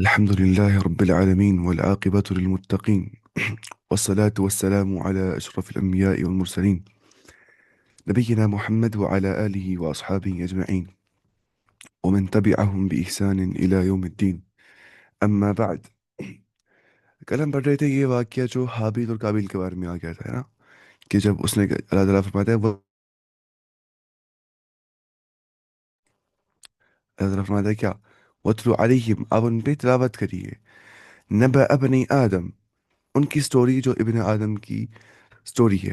الحمد لله رب العالمين والعاقبة للمتقين والصلاة والسلام على أشرف الأنبياء والمرسلين نبينا محمد وعلى آله وأصحابه أجمعين ومن تبعهم بإحسان إلى يوم الدين أما بعد. کل ہم پڑھ رہے تھے یہ واقعہ جو حابیل اور قابیل کے بارے میں آ گیا تھا نا، کہ جب اس نے اللہ تعالیٰ فرماتا ہے اللہ تعالیٰ فرماتا ہے کیا؟ وَاتْلُ عَلَيْهِمْ، اب ان پہ تلاوت کریے، نبأ ابنی آدم، ان کی سٹوری جو ابن آدم کی سٹوری ہے.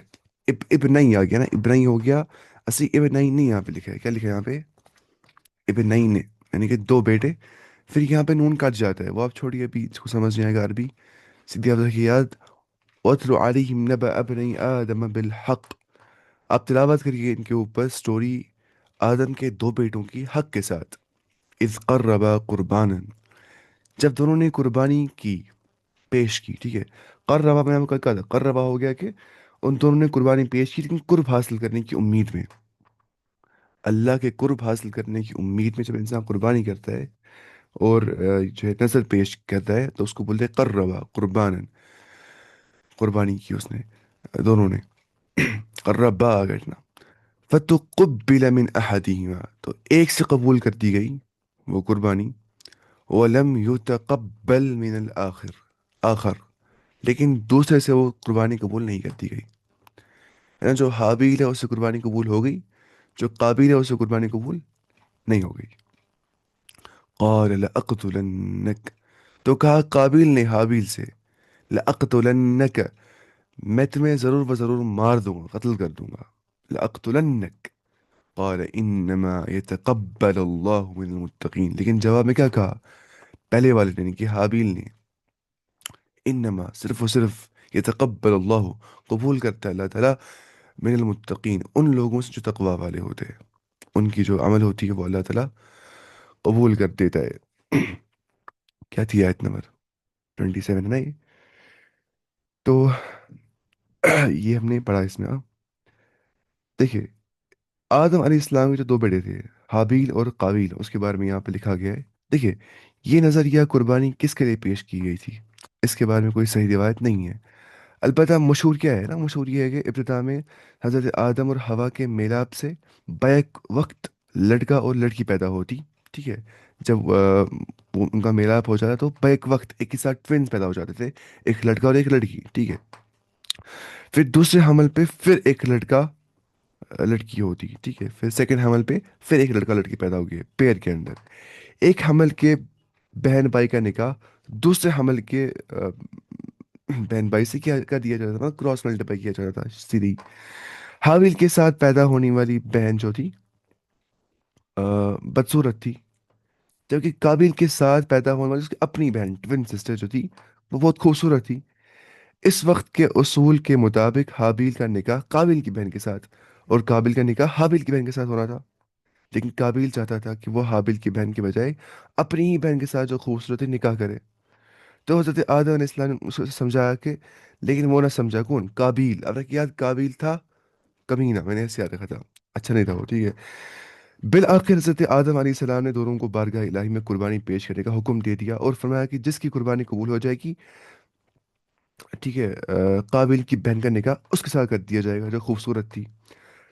ابنئی آ گیا نا، ابنئی ہو گیا. اصلی ابنئی نہیں یہاں پہ لکھا ہے، کیا لکھا ہے یہاں پہ؟ ابنئی نے، یعنی کہ دو بیٹے. پھر یہاں پہ نون کٹ جاتا ہے، وہ آپ چھوڑیے، ابھی اس کو سمجھ نہیں آئے گا عربی. سیدھی آپ رکھیے یاد، وَاتْلُ عَلَيْهِمْ نَبَأَ ابْنَيْ آدَمَ بِالْحَقِّ، آپ تلاوت کریے ان کے اوپر سٹوری آدم کے دو بیٹوں کی حق کے ساتھ. اذ قربا قربانا، جب دونوں نے قربانی کی، پیش کی. ٹھیک ہے، قربا میں آپ کو کہا تھا، قربا ہو گیا کہ ان دونوں نے قربانی پیش کی، لیکن قرب حاصل کرنے کی امید میں، اللہ کے قرب حاصل کرنے کی امید میں جب انسان قربانی کرتا ہے اور جو ہے نظر پیش کرتا ہے تو اس کو بولتے ہیں قربا قربانن. قربانی کی اس نے، دونوں نے. قربا آ گیا نا. فتقبل من احدہما، تو ایک سے قبول کر دی گئی وہ قربانی. ولم يتقبل من الآخر، آخر، لیکن دوسرے سے وہ قربانی قبول نہیں کر دی گئی. یعنی جو حابیل ہے اس سے قربانی قبول ہو گئی، جو قابیل ہے اس سے قربانی قبول نہیں ہو گئی. قال لأقتلنک، تو کہا قابیل نے حابیل سے، لأقتلنک، میں تمہیں ضرور بضرور مار دوں گا، قتل کر دوں گا. لأقتلنک. قال انما يتقبل اللہ من المتقین، لیکن جواب میں کیا کہا پہلے والے نے، یعنی کہ حابیل نے، انما، صرف و صرف، يتقبل اللہ، قبول کرتا ہے اللہ تعالیٰ، من المتقین، ان لوگوں سے جو تقوی والے ہوتے ہیں، ان کی جو عمل ہوتی ہے وہ اللہ تعالیٰ قبول کر دیتا ہے. کیا تھی آیت نمبر 27 ہے نا یہ؟ تو یہ ہم نے پڑھا اس میں. دیکھیے، آدم علیہ السلام کے جو دو بیٹے تھے، حابیل اور قابیل، اس کے بارے میں یہاں پہ لکھا گیا ہے. دیکھیے، یہ نظریہ قربانی کس کے لیے پیش کی گئی تھی، اس کے بارے میں کوئی صحیح روایت نہیں ہے. البتہ مشہور کیا ہے نا، مشہور یہ ہے کہ ابتدا میں حضرت آدم اور حوا کے میلاب سے بیک وقت لڑکا اور لڑکی پیدا ہوتی. ٹھیک ہے، جب ان کا میلاب ہو جاتا تو بیک وقت ایک ہی ساتھ ٹوینز پیدا ہو جاتے تھے، ایک لڑکا اور ایک لڑکی. ٹھیک ہے، پھر دوسرے حمل پہ پھر ایک لڑکا لڑکی ہوتی. ٹھیک ہے، پھر سیکنڈ حمل پہ پھر ایک لڑکا لڑکی پیدا ہو گئے پیئر کے اندر. ایک حمل کے بہن بھائی کا نکاح دوسرے حمل کے بہن بھائی سے کیا کر دیا جاتا تھا، کراس ملٹیپلائی کیا جاتا تھا سیدھی. حاویل کے ساتھ پیدا ہونے والی بہن جو تھی بدصورت تھی، جبکہ قابیل کے ساتھ پیدا ہونے والی اس کی اپنی بہن ٹوین سسٹر جو تھی وہ بہت خوبصورت تھی. اس وقت کے اصول کے مطابق حابیل کا نکاح قابیل کی بہن کے ساتھ اور قابیل کا نکاح حابیل کی بہن کے ساتھ ہونا تھا. لیکن قابیل چاہتا تھا کہ وہ حابیل کی بہن کے بجائے اپنی ہی بہن کے ساتھ جو خوبصورت ہے نکاح کرے. تو حضرت آدم علیہ السلام نے اس کو سمجھایا کہ، لیکن وہ نہ سمجھا کون؟ قابیل. اب تک یاد، قابیل تھا کمینہ، میں نے ایسے یاد رکھا تھا، اچھا نہیں تھا وہ. ٹھیک ہے، بالآخر حضرت آدم علیہ السلام نے دونوں کو بارگاہ الہی میں قربانی پیش کرنے کا حکم دے دیا اور فرمایا کہ جس کی قربانی قبول ہو جائے گی، ٹھیک ہے، قابیل کی بہن کا نکاح اس کے ساتھ کر دیا جائے گا جو خوبصورت تھی.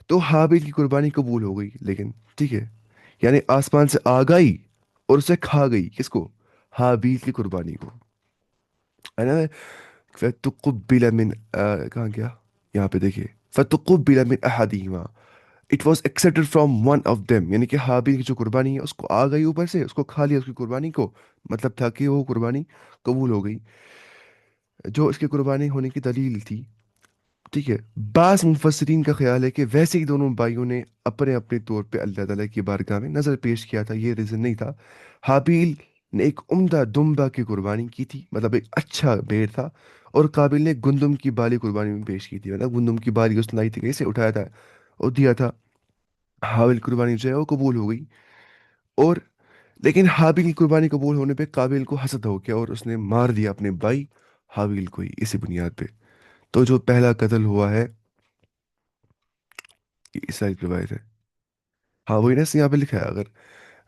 تو حابیل کی قربانی قبول ہو گئی، لیکن ٹھیک ہے، یعنی آسمان سے آ گئی اور اسے کھا گئی. کس کو؟ حابیل کی قربانی کو، ہے نا. فتقبل من کہاں گیا؟ یہاں پہ دیکھیے، فتقبل من احدہما، it was accepted from one of them, یعنی کہ حابیل کی جو قربانی ہے اس کو آ گئی اوپر سے، اس کو کھا لیا اس کی قربانی کو. مطلب تھا کہ وہ قربانی قبول ہو گئی، جو اس کی قربانی ہونے کی دلیل تھی. ٹھیک ہے، بعض مفسرین کا خیال ہے کہ ویسے ہی دونوں بھائیوں نے اپنے اپنے طور پہ اللہ تعالیٰ کی بارگاہ میں نظر پیش کیا تھا، یہ ریزن نہیں تھا. حابیل نے ایک عمدہ دمبا کی قربانی کی تھی، مطلب ایک اچھا بھیڑ تھا، اور قابل نے گندم کی بالی قربانی میں پیش کی تھی، مطلب گندم کی بالی اس نے لائی تھی، کیسے اٹھایا تھا اور دیا تھا. حابیل کی قربانی جو ہے وہ قبول ہو گئی. اور لیکن حابیل کی قربانی قبول ہونے پہ قابل کو حسد ہو گیا اور اس نے مار دیا اپنے بھائی حابیل کو ہی اسی بنیاد پہ. تو جو پہلا قتل ہوا ہے، یہ عیسائی کی روایت ہے. ہاں وہی نا، یہاں پہ لکھا ہے، اگر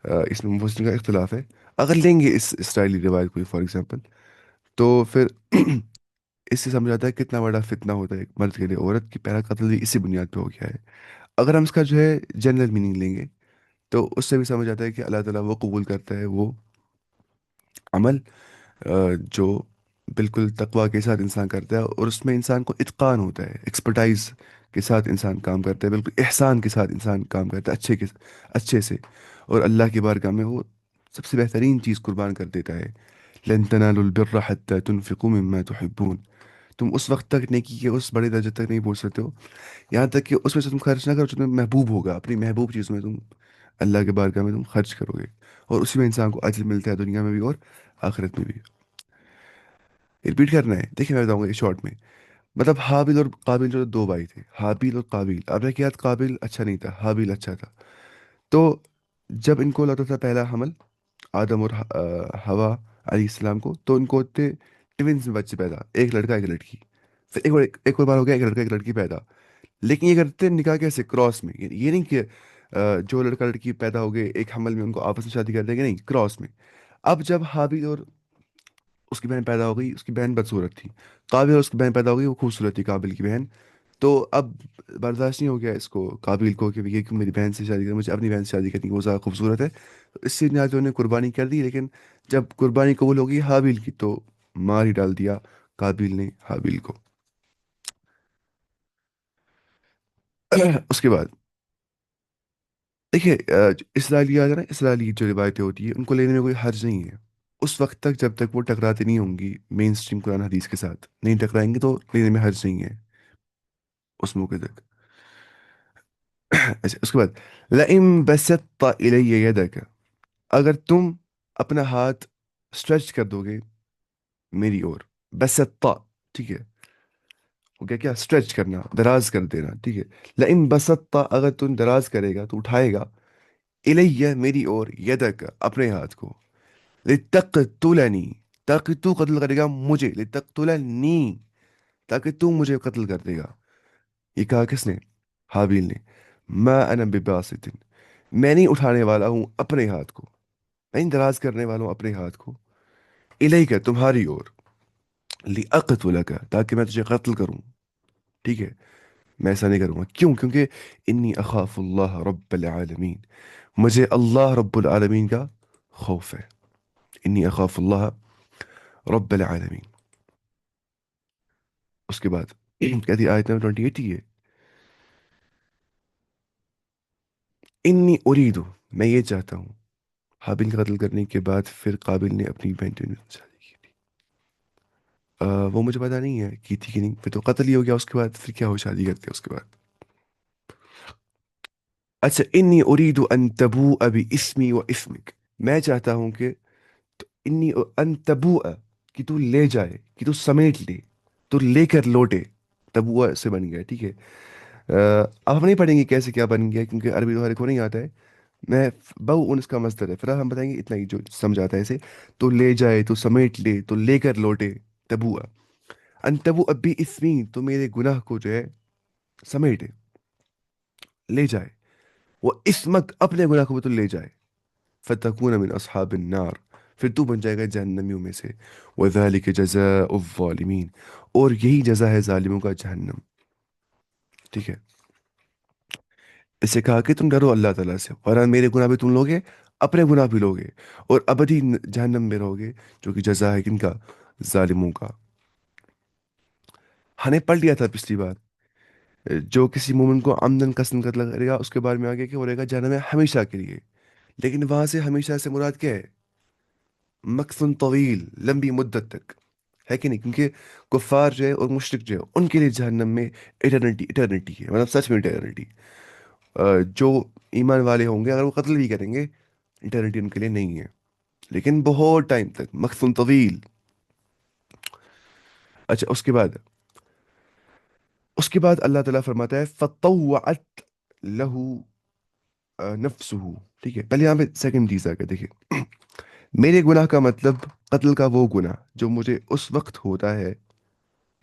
اس میں मुफस्सिरीन का इख्तिलाफ है। अगर लेंगे इस इसराइली रिवायत को फॉर एग्जांपल, तो फिर इससे समझ आता है कितना बड़ा फितना होता है एक मर्द के लिए औरत की पहला कत्ल भी इसी बुनियाद पे हो गया है। अगर हम इसका जो है जनरल मीनिंग लेंगे, तो उससे भी समझ आता है कि अल्लाह ताला वो कबूल करता है वो अमल जो बिल्कुल तकवा के साथ इंसान करता है, और उसमें इंसान को इत्कान होता है, एक्सपर्टाइज के साथ इंसान काम करता है, बिल्कुल एहसान के साथ इंसान काम करता है, अच्छे से। और अल्लाह की बारगाह में वो सबसे बेहतरीन चीज़ कुर्बान कर देता है। लन तनालुल बिर्रा हत्ता तुनफिकू मिम्मा तुहिब्बून। तुम उस वक्त तक नेकी के उस बड़े दर्जे तक नहीं पहुंच सकते हो, यहाँ तक कि उसमें से तुम खर्च ना करो जो तुम्हें महबूब होगा, अपनी महबूब चीज़ों में तुम अल्लाह के बारगाह में तुम खर्च करोगे, और उसी में इंसान को अजर मिलता है, दुनिया में भी और आखिरत में भी। रिपीट करना है, देखिए मैं बताऊंगा ये शॉर्ट में। मतलब हाबिल और काबिल जो दो भाई थे, हाबिल और काबिल, अब क्या काबिल अच्छा नहीं था, हाबिल अच्छा था। तो जब इनको लगता था पहला हमल, आदम और हवा अलैहिस्सलाम को, तो इनको होते ट्विंस में बच्चे पैदा, एक लड़का एक लड़की। फिर एक और बार हो गया एक लड़का एक लड़की पैदा। लेकिन ये करते निकाह कैसे, क्रॉस में। ये नहीं कि जो लड़का लड़की पैदा हो गए एक हमल में उनको आपस में शादी कर देंगे, नहीं, क्रॉस में। अब जब हाबिल और उसकी बहन पैदा हो गई, उसकी बहन बदसूरत थी। काबिल और उसकी बहन पैदा हो गई, वो खूबसूरत थी काबिल की बहन। तो अब बर्दाश्त नहीं हो गया इसको, काबिल को, कि ये क्यों मेरी बहन से शादी कर, मुझे अपनी बहन से शादी करनी है, वो ज़्यादा खूबसूरत है। तो इससे निहायत उन्होंने कुर्बानी कर दी। लेकिन जब कुर्बानी कबूल होगी हाबिल की, तो मार ही डाल दिया काबिल ने हाबिल को। उसके बाद देखिए इसराइलियात है ना, इसराइली जो रिवायतें होती है उनको लेने में कोई हर्ज नहीं है, उस वक्त तक जब तक वो टकराती नहीं होंगी मेन स्ट्रीम कुरान हदीस के साथ। नहीं टकराएंगे तो लेने में हर्ज नहीं है उस मौके तक। अच्छा, उसके बाद लइम बसत्ता इलैया यदक, अगर तुम अपना हाथ स्ट्रेच कर दोगे मेरी ओर, बसत्ता, ठीक है, वो क्या क्या स्ट्रेच करना, दराज कर देना, ठीक है। लइम बसत्ता, अगर तुम दराज करेगा तो उठाएगा, इलैया मेरी ओर, यदक अपने हाथ को, लितक़तुलनी, ताकि तू कत्ल करेगा मुझे, लितक़तुलनी, ताकि तू मुझे कत्ल कर देगा। ये कहा किसने, हाबिल ने। मैं अना बिबासितिन, मैं नहीं उठाने वाला हूं अपने हाथ को, मैं नहीं दराज करने वाला हूं अपने हाथ को, इलैका तुम्हारी ओर, लिअक़तुलका, ताकि मैं तुझे कत्ल करूं, ठीक है। मैं ऐसा नहीं करूंगा, क्यों? क्योंकि इन्नी अखाफुल्लाह रब्बल आलमीन, मुझे अल्लाह रब्बुल आलमीन का खौफ है। इन्नी अखाफुल्लाह रब्बल आलमीन। उसके बाद कहती है आयत नंबर 28 ही है, इन्नी उरीदु, मैं ये चाहता हूँ। हाबिल का कत्ल करने के बाद फिर काबिल ने अपनी बहन से शादी की थी। वो मुझे पता नहीं है की थी कि नहीं, फिर तो कत्ल ही हो गया, उसके बाद फिर क्या हो, शादी करते हैं उसके बाद। अच्छा, इन्नी उरीदु अन तबू अबी इस्मी व इस्मिक, मैं चाहता हूँ कि तो इन्नी अन तबू, कि तू ले जाए, कि तू समेट ले, तू लेकर लौटे। तबुआ से बन गया, ठीक है। अब हम नहीं पढ़ेंगे कैसे क्या बन गया, क्योंकि अरबी तुम्हारे को नहीं आता है। मैं बहु उन इसका मस्दर है, फिर हम बताएंगे इतना ही जो समझ आता है इसे। तो ले जाए, तो समेट ले, तो लेकर लौटे, तबुआ। अन तबु अबी इसमी, तो मेरे गुनाह को जो है समेटे, ले जाए। वो इसमक, अपने गुनाह को भी तो ले जाए। फतकून मिन अस्हाबिन नार, फिर तू बन जाएगा जहन्नमियों में से। वज़ालिक जज़ाउ ज़ालिमीन, और यही जजा है जालिमों का, जहन्नम, ठीक है। इसे कहा कि तुम डरो अल्लाह ताला से, वरना मेरे गुनाह भी तुम लोगे, अपने गुनाह भी लोगे, और अबदी जहन्नम में रहोगे, जो कि जजा है किनका, जालिमों का। हमने पढ़ लिया था पिछली बार, जो किसी मोमिन को आमदन कसम कत्ल करेगा उसके बारे में आगे कि वो रहेगा जहन्नम में हमेशा के लिए। लेकिन वहां से हमेशा से मुराद क्या है, मकसन तवील, लंबी मुद्दत तक, है कि नहीं? क्योंकि कुफार जो है और मुशरिक जो है उनके लिए जहन्नम में इटर्निटी, इटर्निटी है, मतलब सच में इटर्निटी। जो ईमान वाले होंगे अगर वो कत्ल भी करेंगे, इटर्निटी उनके लिए नहीं है, लेकिन बहुत टाइम तक, मकसद तवील। अच्छा, उसके बाद अल्लाह ताला फरमाता है फतव्वअत लहू नफ्सुहु, ठीक है। पहले यहाँ पे सेकंड चीज आ गया, देखिए। मेरे गुनाह का मतलब कत्ल का वो गुनाह जो मुझे उस वक्त होता है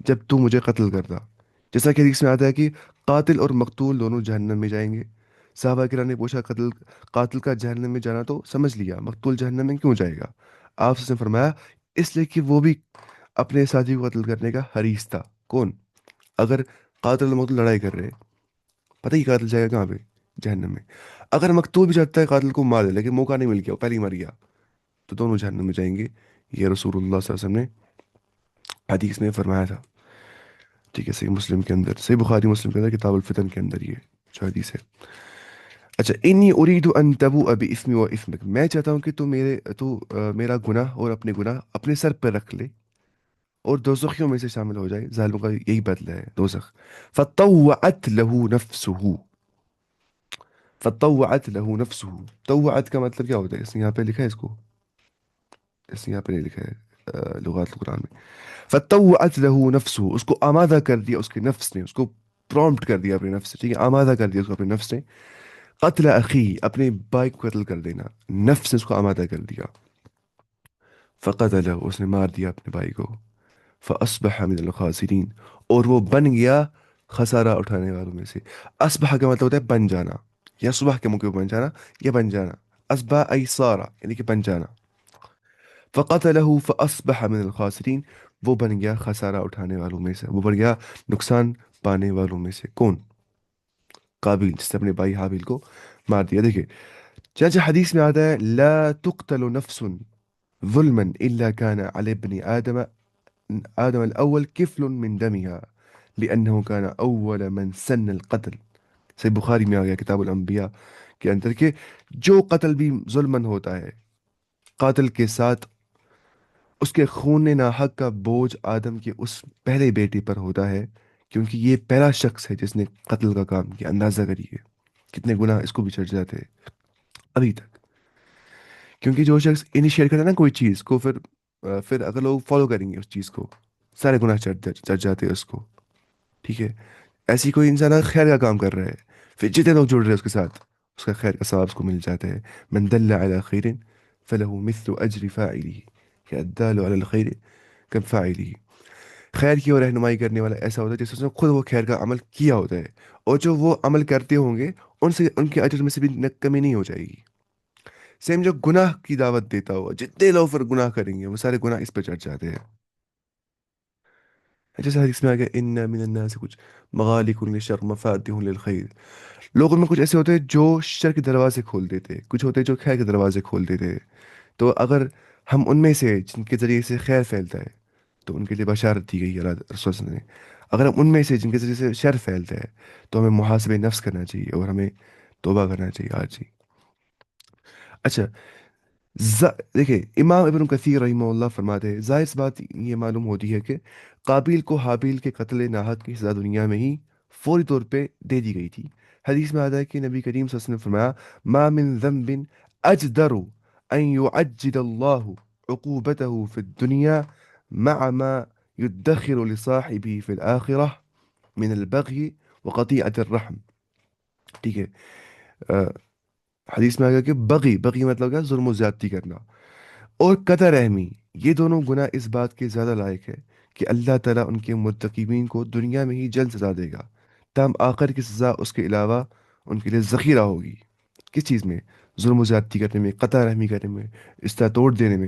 जब तू मुझे कत्ल करता। जैसा कि हदीस में आता है कि कातिल और मकतूल दोनों जहन्नम में जाएंगे, صحابہ کرام نے پوچھا قاتل کا جہنم میں جانا تو سمجھ لیا، مقتول جہنم میں کیوں جائے گا؟ آپ نے فرمایا اس لیے کہ وہ بھی اپنے ساتھی کو قتل کرنے کا حریص تھا۔ کون؟ اگر قاتل اور مقتول لڑائی کر رہے، پتہ ہی قاتل جائے گا کہاں پہ؟ جہنم میں۔ اگر مقتول بھی چاہتا ہے قاتل کو مار دے لیکن موقع نہیں مل گیا، وہ پہلے ہی مر گیا، تو دونوں جہنم میں جائیں گے۔ یہ رسول اللہ صلی اللہ علیہ وسلم نے حدیث میں فرمایا تھا، ٹھیک ہے؟ صحیح مسلم کے اندر، صحیح بخاری مسلم کے اندر کتاب الفتن کے اندر یہ جو حدیث ہے۔ اچھا، انی اريد ان تبوء باسمی و اسمک، میں چاہتا ہوں کہ میرا گناہ اور اپنے گناہ اپنے سر پہ رکھ لے اور دوزخیوں میں سے شامل ہو جائے، ظالموں کا یہی بدلہ ہے دوزخ۔ فطوعت له نفسه، فطوعت له نفسه، طوعت کا مطلب کیا ہوتا ہے؟ اس نے یہاں پہ لکھا ہے اس کو، اس نے یہاں پہ نہیں لکھا ہے لغات القرآن میں۔ فطوعت له نفسه، اس کو آمادہ کر دیا اس کے نفس نے، اس کو پرومپٹ کر دیا اپنے نفس سے، ٹھیک ہے؟ آمادہ کر دیا اس کو اپنے نفس نے، قتل اخی، اپنے بھائی کو قتل کر دینا، نفس نے اس کو آمادہ کر دیا۔ فقتله، اس نے مار دیا اپنے بھائی کو۔ فاصبح من الخاسرین، اور وہ بن گیا خسارہ اٹھانے والوں میں سے۔ اصبح کا مطلب ہوتا ہے بن جانا، یا صبح کے موقع پہ بن جانا، یا بن جانا۔ اصبح ای صارا، یعنی کہ بن جانا۔ فقتله فاصبح من الخاسرین، وہ بن گیا خسارہ اٹھانے والوں میں سے، وہ بن گیا نقصان پانے والوں میں سے۔ کون؟ قابیل، جس نے اپنے بھائی حابیل کو مار دیا۔ دیکھیں چنانچہ حدیث میں آتا ہے لا تقتل نفس ظلما الا كان على ابن آدم الأول كفل من دمها لأنه كان أول من سن القتل۔ صحیح بخاری میں آ گیا کتاب الانبیاء کے اندر کہ جو قتل بھی ظلمن ہوتا ہے، قاتل کے ساتھ اس کے خون ناحق کا بوجھ آدم کے اس پہلے بیٹے پر ہوتا ہے، کیونکہ یہ پہلا شخص ہے جس نے قتل کا کام کیا۔ اندازہ کریے کتنے گناہ اس کو بھی چڑھ جاتے ہیں ابھی تک، کیونکہ جو شخص انیشیٹ کرتا ہے نا کوئی چیز کو، پھر اگر لوگ فالو کریں گے اس چیز کو، سارے گناہ چڑھ جاتے ہیں اس کو، ٹھیک ہے؟ ایسی کوئی انسان اگر خیر کا کام کر رہا ہے، پھر جتنے لوگ جڑ رہے ہیں اس کے ساتھ، اس کا خیر کا ثواب اس کو مل جاتا ہے۔ من دل على خیر فله مثل اجر فاعله، کہ الدال على الخیر كفاعله، خیر کی اور رہنمائی کرنے والا ایسا ہوتا ہے جیسے اس نے خود وہ خیر کا عمل کیا ہوتا ہے، اور جو وہ عمل کرتے ہوں گے ان کے اجر میں سے بھی کمی نہیں ہو جائے گی۔ سیم جو گناہ کی دعوت دیتا ہوا، جتنے لوگ پھر گناہ کریں گے وہ سارے گناہ اس پہ چڑھ جاتے ہیں۔ جیسے حدیث میں آ گیا ان من الناس کچھ مغالق للشر مفاتیح للخیر، لوگوں میں کچھ ایسے ہوتے ہیں جو شر کے دروازے کھول دیتے، کچھ ہوتے ہیں جو خیر کے دروازے کھول دیتے۔ تو اگر ہم ان میں سے جن کے ذریعے سے خیر پھیلتا ہے تو ان کے لیے بشارت دی گئی ہے اللہ رسول صلی اللہ علیہ وسلم نے۔ اگر ہم ان میں سے جن کے ذریعے سے شر پھیلتا ہے تو ہمیں محاسبہ نفس کرنا چاہیے اور ہمیں توبہ کرنا چاہیے آج ہی۔ اچھا، ز... دیکھیں امام ابن کثیر رحمہ اللہ فرماتے ہیں ظاہر سی بات یہ معلوم ہوتی ہے کہ قابیل کو حابیل کے قتل ناحق کی سزا دنیا میں ہی فوری طور پہ دے دی گئی تھی۔ حدیث میں آتا ہے کہ نبی کریم صلی اللہ علیہ وسلم نے فرمایا ما من ذنب اجدر ان يعجل الله عقوبته في الدنيا مع ما يدخر لصاحبه في الآخرة من البغي وقطيعة الرحم، ٹھیک ہے؟ حدیث میں آ گیا کہ بغی مطلب کیا؟ ظلم و زیادتی کرنا اور قطع رحمی، یہ دونوں گناہ اس بات کے زیادہ لائق ہے کہ اللہ تعالیٰ ان کے مرتکبین کو دنیا میں ہی جلد سزا دے گا، تاہم آخر کی سزا اس کے علاوہ ان کے لیے ذخیرہ ہوگی۔ کس چیز میں؟ ظلم و زیادتی کرنے میں، قطع رحمی کرنے میں، رشتہ توڑ دینے میں،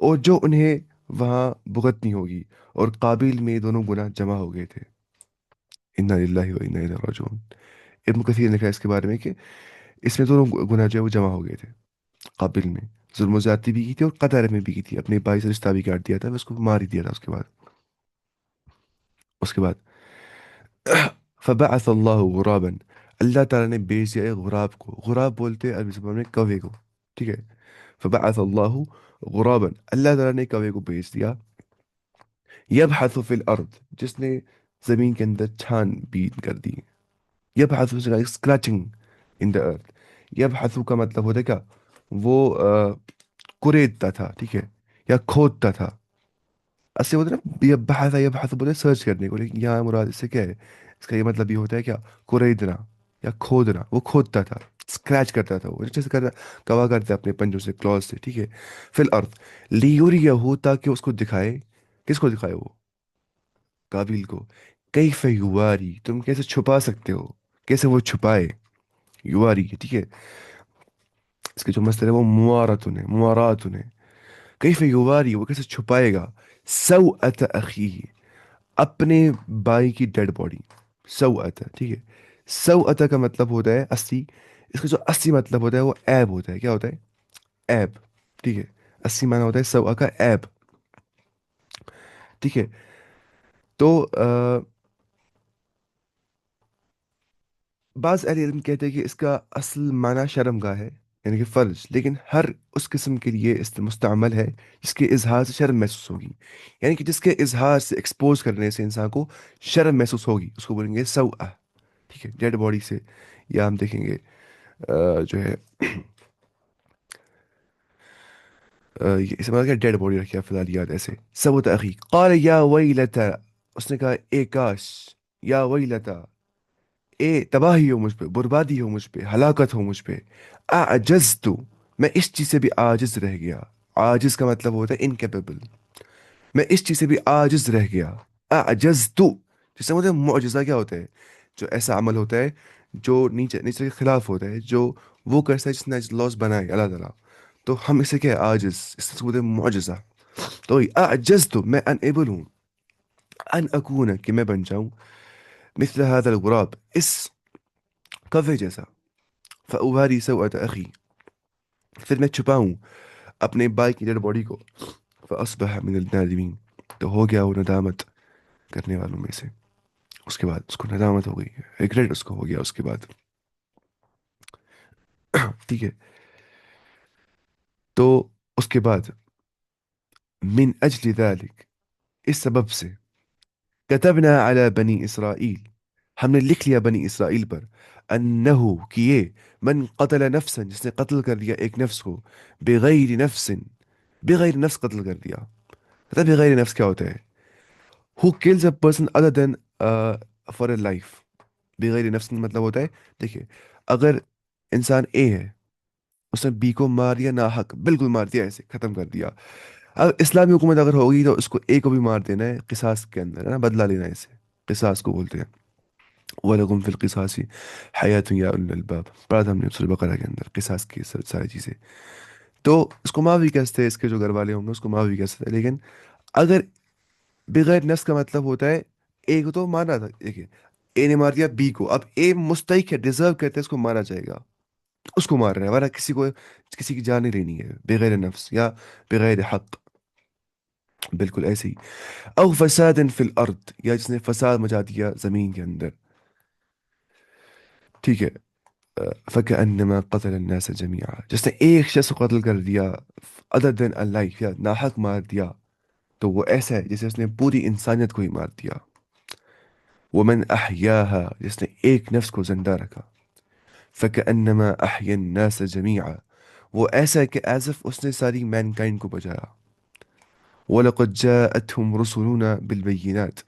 اور جو انہیں وہاں بھگتنی ہوگی۔ اور قابل میں یہ دونوں گناہ جمع ہو گئے تھے۔ انا للہ و انا الیہ راجعون۔ ابن کثیر نے لکھا ہے اس کے بارے میں کہ اس میں دونوں گناہ جو ہے وہ جمع ہو گئے تھے۔ قابل میں ظلم و زیادتی بھی کی تھی اور قطع رحمی بھی کی تھی، اپنے بھائی سے رشتہ بھی کاٹ دیا تھا، اس کو مار ہی دیا تھا اس کے بعد فبعث اللہ غرابا، اللہ تعالیٰ نے بھیج دیا ایک غراب کو، غراب بولتے ہیں عربی زبان میں کوے کو، ٹھیک ہے؟ فبعث اللہ غرابا، اللہ تعالیٰ نے کوے کو بھیج دیا، یبحث فی الارض، جس نے زمین کے اندر چھان بین کر دی۔ یبحث اسکریچنگ ان دا ارتھ، یبحث کا مطلب ہوتا ہے کیا؟ وہ کوریدتا تھا، ٹھیک ہے؟ یا کھودتا تھا۔ اصل ہوتا ہے نا یہ بحث، یہ بحث بولے سرچ کرنے کو، لیکن یہاں مراد اس سے کیا ہے؟ اس کا یہ مطلب یہ ہوتا ہے کیا؟ کوریدنا یا کھودنا، وہ کھودتا تھا، اسکریچ کرتا تھا، وہ نیچے سے کرتا، کوا کرتا اپنے پنجوں سے، کلوز سے، ٹھیک ہے؟ فی الارض لیوریہو، تاکہ اس کو دکھائے، کس کو دکھائے؟ وہ قابیل کو، کیف یواری، تم کیسے چھپا سکتے ہو، کیسے وہ چھپائے، युवारी है, ठीक है। इसके जो मसले है वो मुवारतुन है, मुवारातुन है। कैफ युवारी, वो कैसे छुपाएगा, सौअत अखी, अपने भाई की डेड बॉडी। सौअत, ठीक है। सौअत का मतलब होता है अस्सी। इसका जो अस्सी मतलब होता है वो ऐब होता है। क्या होता है? ऐब, ठीक है। अस्सी माना होता है सौअ का ऐब, ठीक है। तो बाज़ अहले इल्म कहते हैं कि इसका असल माना शर्मगाह है, यानी कि फ़र्ज, लेकिन हर उस किस्म के लिए मुस्तअमल है जिसके इजहार से शर्म महसूस होगी। यानी कि जिसके इजहार से, एक्सपोज करने से इंसान को शर्म महसूस होगी, उसको बोलेंगे सवआ, ठीक है, डेड बॉडी से। या हम देखेंगे जो है ये इसे मतलब क्या, डेड बॉडी रखिए फिलहाल याद ऐसे। सवत अखी क़ाल या वैलता, उसने कहा ए काश, या वैलता, ए तबाही हो मुझ पे, बर्बादी हो मुझ पे, हलाकत हो मुझ पे। आजज तू, मैं इस चीज से भी आजिज रह गया। आजिज का मतलब होता है इनकेपेबल। मैं इस चीज से भी आजिज रह गया। आजज तू, जिससे मुझे मुआजिजा क्या होता है, जो ऐसा अमल होता है जो नीचे नीचे के खिलाफ होता है, जो वो करता है जिसने लॉस बनाए अल्लाह ताला। तो हम इसे क्या है, आजिज, इससे बोलते हैं मुआजिजा। तो आजज तू, मैं अनएबल हूँ, अन अकून, कि मैं बन जाऊं, मिसल हादल गुराब, इस कवे जैसा। फ़उवारी सौअत अखी, फिर मैं छुपाऊं अपने भाई की डेड बॉडी को। फ़अस्बह मिनल नादिमीन, तो हो गया वो नदामत करने वालों में से। उसके बाद उसको नदामत हो गई, रिग्रेट उसको हो गया उसके बाद। ठीक है। तो उसके बाद, मिन अजली ذلك, इस सबब से, कतबना अला बनी इसराइल, हमने लिख लिया बनी इसराइल पर, अन्नहु, कि ये, मन कतल नफ्सन, जिसने कत्ल कर दिया एक नफ्स को, बेगैर नफ्सिन, बेगैर नफ्स कत्ल कर दिया। पता है बेगैर नफ्स क्या होता है? Who kills a person other than for a life. बेगैर नफ्स का मतलब होता है, देखिए, अगर इंसान ए है, उसने बी को मार दिया नाहक, बिल्कुल मार दिया, ऐसे खत्म कर दिया। अब इस्लामी हुकूमत अगर होगी तो उसको ए को भी मार देना है, किसास के अंदर है ना, बदला लेना है, इसे किसास को बोलते हैं। वलकुम फिल किसासी हयातुन या उलुल अलबाब, पढ़ा था हमने सूरह बकरा के अंदर किसास की सारी चीजें। तो उसको माफ भी कर सकते हैं, इसके जो घर वाले होंगे उसको माफ भी कर सकते हैं, लेकिन अगर बगैर नफ्स का मतलब होता है, ए को तो मारना था, देखिए, ए ने मार दिया बी को, अब ए मुस्तहिक है, डिजर्व करते हैं, उसको मारना चाहेगा, उसको मार रहा है, वरना किसी को, किसी की जान नहीं लेनी है बगैर नफ्स या बगैर हक। बिल्कुल ऐसे ही। औ फसादन फिल अर्द, या जिसने फसाद मचा दिया जमीन के अंदर, ठीक है। फकअन्नमा कतल अन्नास जमीआ, जिसने एक शख्स को कत्ल कर दिया, अदर देन अ लाइफ, या नाहक मार दिया, तो वो ऐसा है जैसे उसने पूरी इंसानियत को ही मार दिया। वमन अहयाहा, जिसने एक नफ्स को जिंदा रखा, फकअन्नमा अहया अन्नास जमीआ, वो ऐसा है कि एज इफ उसने सारी मैनकाइंड को बचाया। वलक़द जाअतहुम रुसुलुना बिलबय्यिनात,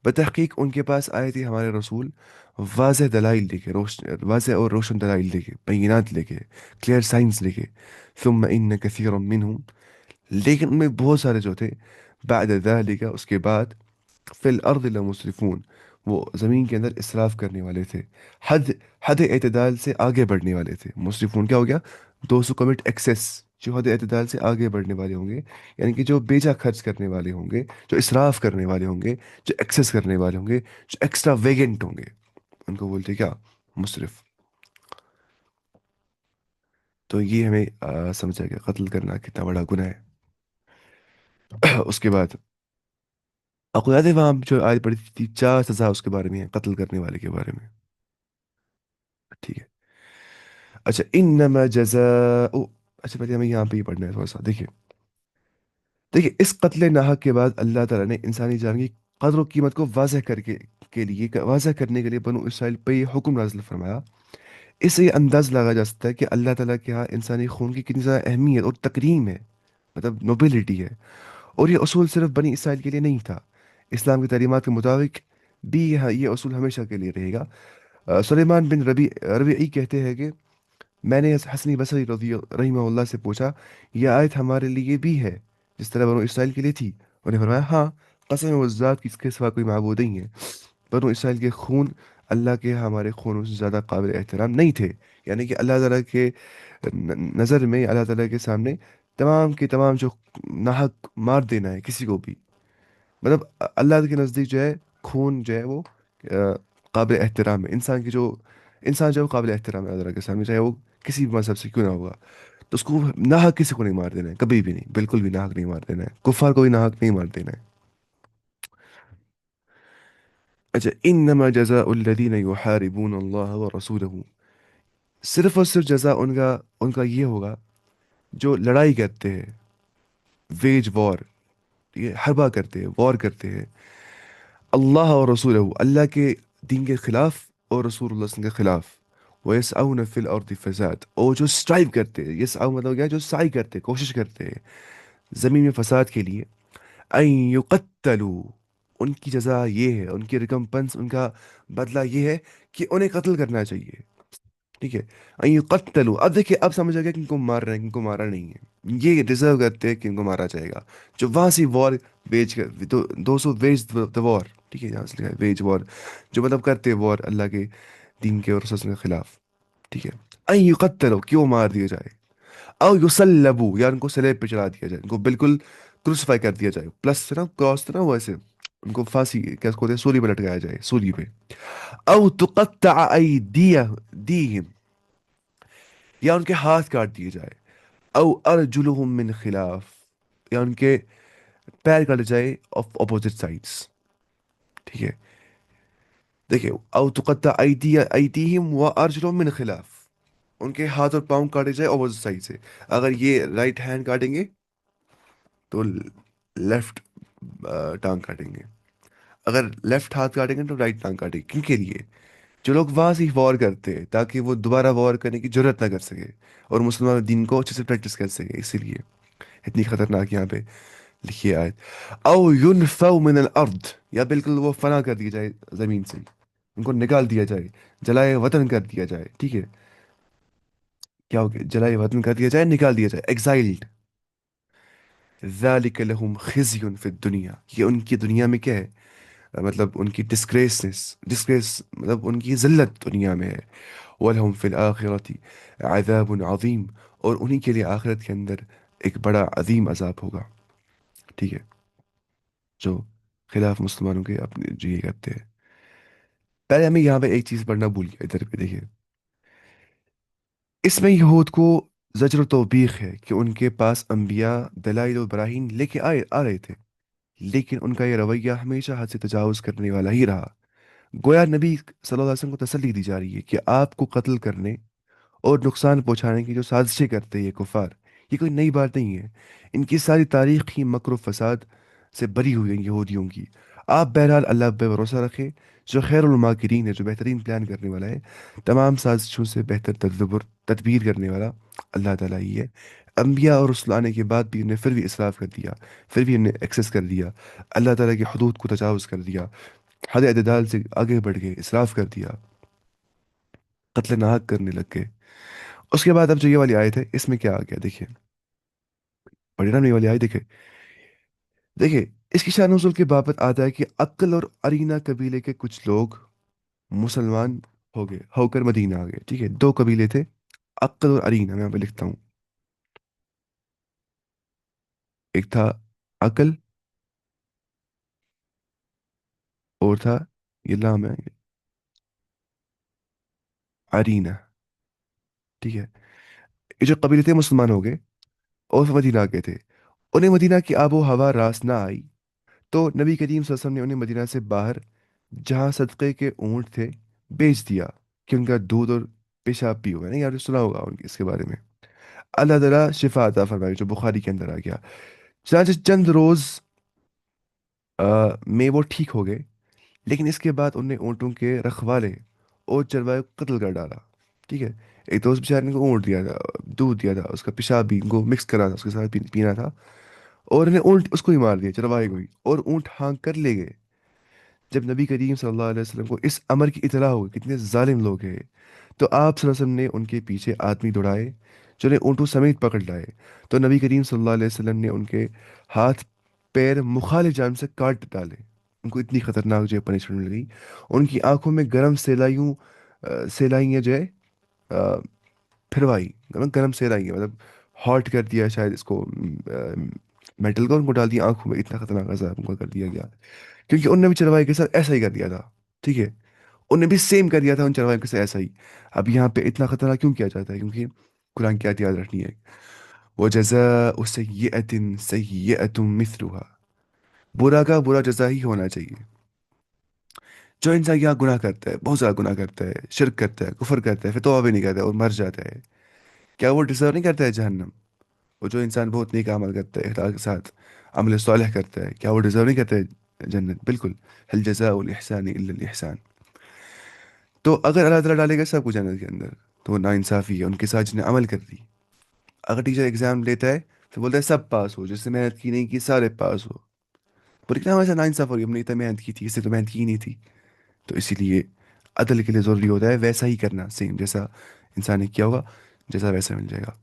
बतहकीक उनके पास आए थे हमारे रसूल वाज़ेह दलाइल लेके, रोशन, वाज़ेह और रोशन दलाइल लेके, बैयिनात लेके, क्लियर साइंस लेके। सुम्मा इन्न कसीरम मिनहुम, लेकिन उनमें बहुत सारे जो थे, बाद ज़ालिका, उसके बाद, फिल अर्द लमुस्रिफून, वो ज़मीन के अंदर इसराफ करने वाले थे, हद हद एतदाल से आगे बढ़ने वाले थे। मुस्रिफून क्या हो गया? दोस्त कमिट एक्सेस, जो हद एतदाल से आगे बढ़ने वाले होंगे, यानी कि जो बेजा खर्च करने वाले होंगे, जो इसराफ करने वाले होंगे, जो एक्सेस करने वाले होंगे, जो एक्स्ट्रा वेगेंट होंगे, उनको बोलते क्या? मुसरिफ। तो ये हमें समझ आ गया कत्ल करना कितना बड़ा गुनाह है। उसके बाद आपको याद है वहां जो आयत पढ़ी थी, 4 सजा उसके बारे में है, कत्ल करने वाले के बारे में, ठीक है। अच्छा, इन्नमा जज़ाउ, अच्छा पहले हमें यहाँ पे ही पढ़ना है थोड़ा सा, देखिए। देखिए, इस कत्ल नाहक के बाद अल्लाह ताला ने इंसानी जान की कदर और कीमत को वाजह करके के लिए वाजह करने के लिए बनु इसराइल पे ये हुक्म नाज़िल फरमाया। इससे ये अंदाज लगा जा सकता है कि अल्लाह ताला के यहाँ इंसानी खून की कितनी ज़्यादा अहमियत और तकरीम है, मतलब नोबिलिटी है। और ये असूल सिर्फ बनी इसराइल के लिए नहीं था, इस्लाम की तालीमात के मुताबिक भी ये असूल हमेशा के लिए रहेगा। सुलेमान बिन रबीई कहते हैं कि मैंने हसनी बसरी रज़ी रहीमहुल्लाह से पूछा, यह आयत हमारे लिए भी है जिस तरह बनो इसराइल के लिए थी? उन्हें फरमाया हाँ, कसम है उस ज़ात की, इसके सिवा कोई माबूद नहीं है, बनो इसराइल के खून اللہ کے ہمارے خونوں سے زیادہ قابل احترام نہیں تھے. یعنی کہ اللہ تعالیٰ کے نظر میں، اللہ تعالیٰ کے سامنے تمام کے تمام جو ناحق مار دینا ہے کسی کو بھی، مطلب اللہ کے نزدیک جو ہے خون جو ہے وہ آ، قابل احترام ہے. انسان جو ہے وہ قابل احترام ہے اللہ تعالیٰ کے سامنے، چاہے وہ کسی بھی مذہب سے کیوں نہ ہوگا. تو اس کو ناحق کسی کو نہیں مار دینا ہے، کبھی بھی نہیں، بالکل بھی ناحق نہیں مار دینا ہے، کفار کو بھی ناحق نہیں مار دینا ہے. اچھا، انما جزاء الذین یحاربون اللہ ورسولہ، صرف اور صرف جزا ان کا یہ ہوگا جو لڑائی کرتے ہیں، ویج وار، یہ حربہ کرتے ہیں، وار کرتے ہیں، اللہ اور رسولہ، اللہ کے دین کے خلاف اور رسول اللہ صلی اللہ علیہ وسلم کے خلاف. وَيَسْعَوْنَ فِي الْأَرْضِ فَسَاد، اور جو اسٹرائیو کرتے ہیں، یسعو مطلب کیا ہے؟ جو سعی کرتے ہیں، کوشش کرتے ہیں زمین میں فساد کے لیے. ان یقتلوا، ان کی جزا یہ ہے، ان کی ریکمپنس، ان کا بدلہ یہ ہے کہ انہیں قتل کرنا چاہیے. ٹھیک ہے، ان یقتلوا. اب دیکھیں، اب سمجھ آ گیا کہ ان کو مار رہے ہیں، کہ ان کو مارا نہیں ہے، یہ ڈیزرو کرتے ہیں کہ ان کو مارا جائے گا. جو وہاں سے وار ویج کر دو سو ویج دا وار. ٹھیک ہے، یہاں سے لکھا ہے ویج وار، جو مطلب کرتے وار اللہ کے دین کے اور رسول کے خلاف. ٹھیک ہے، ان یقتلوا، کیوں مار دیا جائے، او یسلبو، یا ان کو سلیب پہ چلا دیا جائے، ان کو بالکل کروسیفائی کر دیا جائے، پلس سے نا کراس سے نا ویسے ان کو پھانسی کیا اس کو ہوتے ہیں، سولی پہ لٹکایا جائے، سولی پہ. او تقطع ایدیہم، یا ان کے ہاتھ کاٹ دیے جائے. او ارجلہم من خلاف، یا ان کے پیر کاٹے جائے آف اپوزٹ سائڈس. ٹھیک ہے، دیکھیں، او تقطع ایدیہم و ارجلہم من خلاف، ان کے ہاتھ اور پاؤں کاٹے جائے اپوزٹ سائڈ سے. اگر یہ رائٹ ہینڈ کاٹیں گے تو لیفٹ ٹانگ کاٹیں گے، اگر لیفٹ ہاتھ کاٹیں گے تو رائٹ ٹانگ کاٹیں گے. کن کے لیے؟ جو لوگ وہاں سے وار کرتے ہیں تاکہ وہ دوبارہ وار کرنے کی ضرورت نہ کر سکے اور مسلمان دین کو اچھے سے پریکٹس کر سکے. اسی لیے اتنی خطرناک یہاں پہ لکھی ہے آیت. او ینفو من الارض، یا بالکل وہ فنا کر دیا جائے زمین سے، ان کو نکال دیا جائے، جلائے وطن کر دیا جائے. ٹھیک ہے، کیا ہو گیا؟ جلائے وطن کر دیا جائے، نکال دیا جائے، ایگزائلڈ. ذالک لہم خزی فی الدنیا، یہ ان کی دنیا میں کیا ہے؟ مطلب ان کی ڈسگریس مطلب ان کی ذلت دنیا میں ہے. وَلَهُمْ فِي الْآخِرَةِ عَذَابٌ عَظِيمٌ، اور انہی کے لیے آخرت کے اندر ایک بڑا عظیم عذاب ہوگا. ٹھیک ہے، جو خلاف مسلمانوں کے اپنے جو یہ کرتے ہیں. پہلے ہمیں یہاں پہ ایک چیز پڑھنا بھول گیا، ادھر پہ دیکھیے، اس میں یہود کو زجر و توبیخ ہے کہ ان کے پاس انبیاء دلائل و براہین لے کے آ رہے تھے، لیکن ان کا یہ رویہ ہمیشہ حد سے تجاوز کرنے والا ہی رہا. گویا نبی صلی اللہ علیہ وسلم کو تسلی دی جا رہی ہے کہ آپ کو قتل کرنے اور نقصان پہنچانے کی جو سازشیں کرتے ہیں یہ کفار، یہ کوئی نئی بات نہیں ہے. ان کی ساری تاریخ ہی مکر و فساد سے بری ہوئی ہے یہودیوں کی. آپ بہرحال اللہ پہ بھروسہ رکھیں، جو خیر الماکرین ہے، جو بہترین پلان کرنے والا ہے، تمام سازشوں سے بہتر تدبیر کرنے والا اللہ تعالیٰ ہی ہے. انبیاء اور رسول آنے کے بعد بھی انہیں پھر بھی اسراف کر دیا، پھر بھی انہیں ایکسس کر دیا، اللہ تعالیٰ کی حدود کو تجاوز کر دیا، حد اعتدال سے آگے بڑھ گئے، اسراف کر دیا، قتل ناحق کرنے لگ گئے. اس کے بعد اب جو یہ والی آیت ہے اس میں کیا آ گیا دیکھیں، بڑی نا یہ والی آیت دیکھیں. دیکھیں، اس کی شان نزول کے بابت آتا ہے کہ عقل اور ارینا قبیلے کے کچھ لوگ مسلمان ہو کر مدینہ آ گئے. ٹھیک ہے، دو قبیلے تھے، عقل اور ارینا، میں یہاں پہ لکھتا ہوں. ایک تھا عقل، اور تھا، یہ لام ہے، ارینا. ٹھیک ہے، یہ جو قبیلے تھے مسلمان ہو گئے اور مدینہ آ گئے تھے. انہیں مدینہ کی آب و ہوا راس نہ آئی، تو نبی کریم صلی اللہ علیہ وسلم نے انہیں مدینہ سے باہر جہاں صدقے کے اونٹ تھے بیچ دیا کہ ان کا دودھ اور پیشاب پی ہوگا. نہیں آپ نے سنا ہوگا ان کے اس کے بارے میں. اللہ تعالیٰ شفا عطا فرمائے جو بخاری کے اندر آ گیا. چنانچہ چند روز میں وہ ٹھیک ہو گئے، لیکن اس کے بعد انہوں نے اونٹوں کے رکھوالے اور چروائے کو قتل کر ڈالا. ٹھیک ہے، ایک تو اس بیچارے نے کو اونٹ دیا تھا، دودھ دیا تھا، اس کا پیشاب بھی ان کو مکس کرا تھا، اس کے ساتھ پینا تھا، اور انہیں اونٹ اس کو ہی مار دیا، چرواہے کو ہی، اور اونٹ ہانک کر لے گئے. جب نبی کریم صلی اللہ علیہ وسلم کو اس امر کی اطلاع ہوئی کتنے ظالم لوگ ہیں، تو آپ صلی اللہ علیہ وسلم نے ان کے پیچھے آدمی دوڑائے جو انہیں اونٹوں سمیت پکڑ لائے. تو نبی کریم صلی اللہ علیہ وسلم نے ان کے ہاتھ پیر مخالف جانب سے کاٹ ڈالے، उनको इतनी खतरनाक जो है पनिशमेंट मिल गई। उनकी आंखों में गरम सेलाइयों सेलाइयाँ जो है अ, फिरवाई, गरम गरम सेलाइयाँ, मतलब हॉट कर दिया शायद इसको, मेटल को उनको डाल दिया आंखों में, इतना खतरनाक अज़ाब उनको कर दिया गया। क्योंकि उनने भी चरवाहे के साथ ऐसा ही कर दिया था, ठीक है, उनने भी सेम कर दिया था उन चरवाहे के साथ ऐसा ही। अब यहाँ पे इतना खतरनाक क्यों किया जाता है? क्योंकि कुरान की आयत याद रखनी है, वो जज़ा सय्यअतिन सय्यअतुम मिथलुहा, बुरा का बुरा जज़ा ही होना चाहिए। जो इंसान यहाँ गुनाह करता है, बहुत ज़्यादा गुनाह करता है, शिरक करता है, कुफर करता है, फिर तौबा भी नहीं करता है और मर जाता है, क्या वो डिजर्व नहीं करता है जहन्नम? वो जो इंसान बहुत नेक अमल करता है, इखलास के साथ अमल सालिह करता है, क्या वो डिजर्व नहीं करता है जन्नत? बिल्कुल। हल जज़ाउल इहसानी इल्लल इहसान। तो अगर अल्लाह ताला डालेगा सबको जन्नत के अंदर, तो वो नाइंसाफ़ी है उनके साथ जिन्हें अमल कर दी। अगर टीचर एग्जाम लेता है तो बोलता है सब पास हो, जिसने मेहनत की नहीं की सारे पास हो। पर क्या वैसा नाइंसाफ़ हो गया, हमने इतना मेहनत की थी, इससे तो मेहनत की ही नहीं थी। तो इसीलिए अदल के लिए ज़रूरी होता है वैसा ही करना, सेम जैसा इंसान ने किया होगा, जैसा वैसा मिल जाएगा।